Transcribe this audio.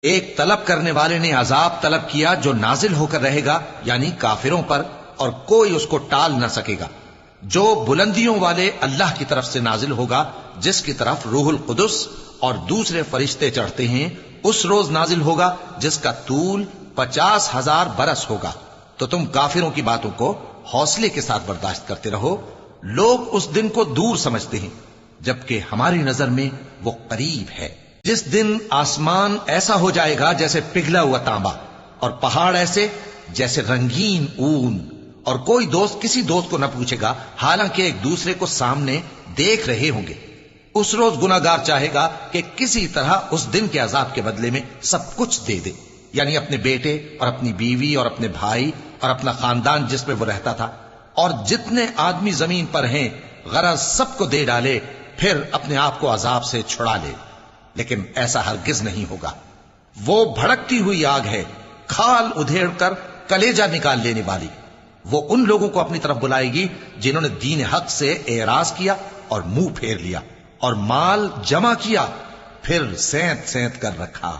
ایک طلب کرنے والے نے عذاب طلب کیا جو نازل ہو کر رہے گا یعنی کافروں پر، اور کوئی اس کو ٹال نہ سکے گا، جو بلندیوں والے اللہ کی طرف سے نازل ہوگا، جس کی طرف روح القدس اور دوسرے فرشتے چڑھتے ہیں، اس روز نازل ہوگا جس کا طول 50,000 برس ہوگا۔ تو تم کافروں کی باتوں کو حوصلے کے ساتھ برداشت کرتے رہو۔ لوگ اس دن کو دور سمجھتے ہیں جبکہ ہماری نظر میں وہ قریب ہے، جس دن آسمان ایسا ہو جائے گا جیسے پگھلا ہوا تانبا، اور پہاڑ ایسے جیسے رنگین اون، اور کوئی دوست کسی دوست کو نہ پوچھے گا حالانکہ ایک دوسرے کو سامنے دیکھ رہے ہوں گے۔ اس روز گناہگار چاہے گا کہ کسی طرح اس دن کے عذاب کے بدلے میں سب کچھ دے دے، یعنی اپنے بیٹے اور اپنی بیوی اور اپنے بھائی اور اپنا خاندان جس میں وہ رہتا تھا، اور جتنے آدمی زمین پر ہیں، غرض سب کو دے ڈالے، پھر اپنے آپ کو عذاب سے چھڑا لے۔ لیکن ایسا ہرگز نہیں ہوگا۔ وہ بھڑکتی ہوئی آگ ہے، کھال ادھیڑ کر کلیجہ نکال لینے والی۔ وہ ان لوگوں کو اپنی طرف بلائے گی جنہوں نے دین حق سے اعراض کیا اور منہ پھیر لیا اور مال جمع کیا، پھر سینت سینت کر رکھا۔